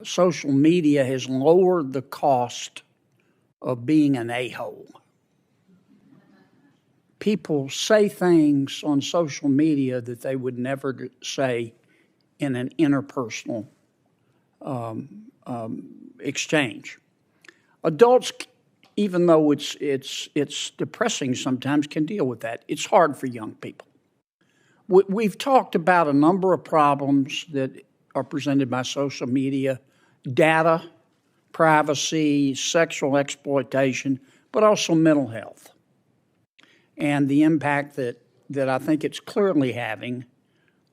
social media has lowered the cost of being an a-hole. People say things on social media that they would never say in an interpersonal exchange. Adults, even though it's depressing sometimes, can deal with that. It's hard for young people. We've talked about a number of problems that are presented by social media: data, privacy, sexual exploitation, but also mental health, and the impact that I think it's clearly having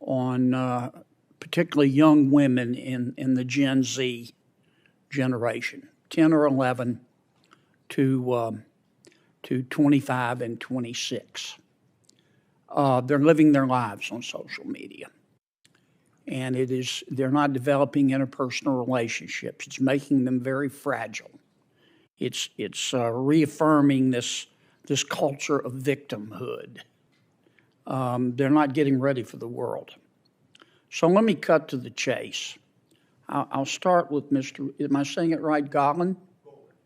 on particularly young women in the Gen Z generation, 10 or 11 to 25 and 26. They're living their lives on social media. And they're not developing interpersonal relationships. It's making them very fragile. It's reaffirming this culture of victimhood. They're not getting ready for the world. So let me cut to the chase. I'll start with Mr. Am I saying it right? Golan?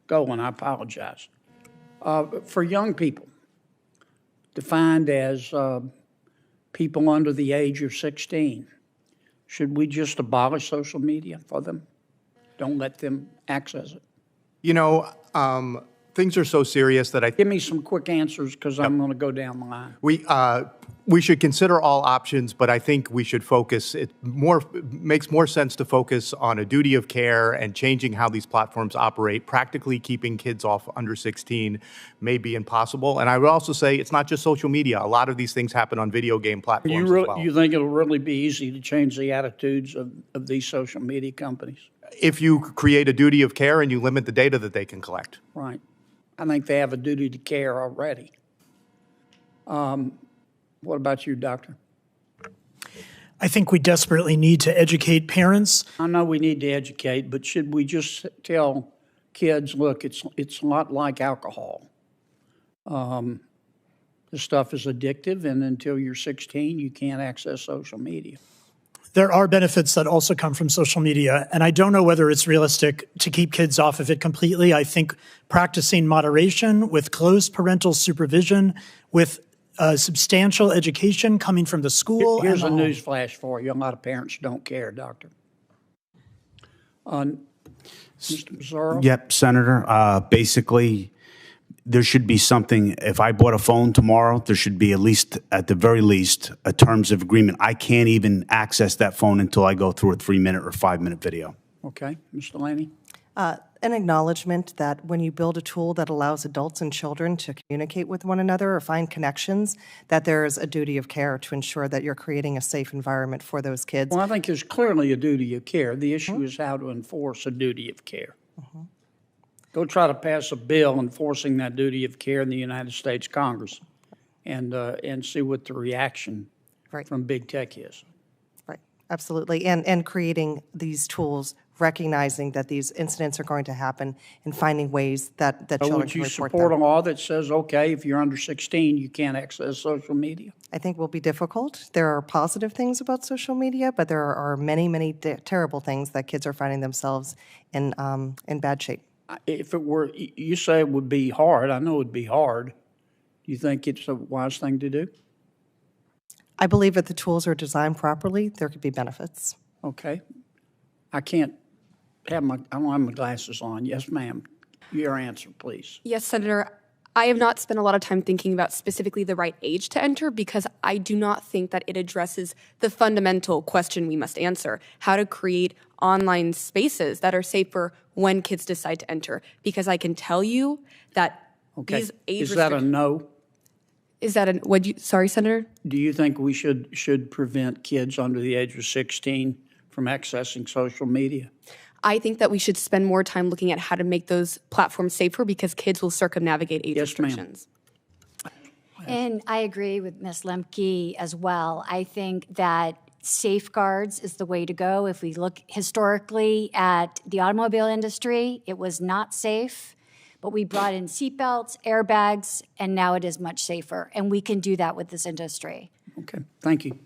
Golan, I apologize. For young people, defined as people under the age of 16, should we just abolish social media for them? Don't let them access it? You know, things are so serious that Give me some quick answers, because I'm going to go down the line. We should consider all options, but I think we should focus. It makes more sense to focus on a duty of care and changing how these platforms operate. Practically keeping kids off under 16 may be impossible. And I would also say it's not just social media. A lot of these things happen on video game platforms as well. You think it'll really be easy to change the attitudes of these social media companies? If you create a duty of care and you limit the data that they can collect. Right. I think they have a duty to care already. What about you, Doctor? I think we desperately need to educate parents. I know we need to educate, but should we just tell kids, look, it's a lot like alcohol. This stuff is addictive, and until you're 16, you can't access social media. There are benefits that also come from social media, and I don't know whether it's realistic to keep kids off of it completely. I think practicing moderation with close parental supervision, with substantial education coming from the school. Here's a news flash for you. A lot of parents don't care, Doctor. Mr. Mazzaro? Yep, Senator. Basically, there should be something. If I bought a phone tomorrow, there should be at the very least, a terms of agreement. I can't even access that phone until I go through a 3-minute or 5-minute video. Okay. Mr. Laney? An acknowledgement that when you build a tool that allows adults and children to communicate with one another or find connections, that there is a duty of care to ensure that you're creating a safe environment for those kids. Well, I think there's clearly a duty of care. The issue is how to enforce a duty of care. Go try to pass a bill enforcing that duty of care in the United States Congress and see what the reaction from big tech is. Right, absolutely. And creating these tools, recognizing that these incidents are going to happen and finding ways that children can report them. Would you support a law that says, okay, if you're under 16, you can't access social media? I think will be difficult. There are positive things about social media, but there are many, many terrible things that kids are finding themselves in bad shape. If it were, you say it would be hard. I know it would be hard. Do you think it's a wise thing to do? I believe if the tools are designed properly, there could be benefits. Okay. I don't have my glasses on. Yes, ma'am. Your answer, please. Yes, Senator. I have not spent a lot of time thinking about specifically the right age to enter, because I do not think that it addresses the fundamental question we must answer: how to create online spaces that are safer when kids decide to enter. Because I can tell you that these age Is that a no? Is that sorry, Senator? Do you think we should prevent kids under the age of 16 from accessing social media? I think that we should spend more time looking at how to make those platforms safer, because kids will circumnavigate age restrictions. And I agree with Ms. Lemke as well. I think that safeguards is the way to go. If we look historically at the automobile industry, it was not safe, but we brought in seatbelts, airbags, and now it is much safer. And we can do that with this industry. Okay, thank you.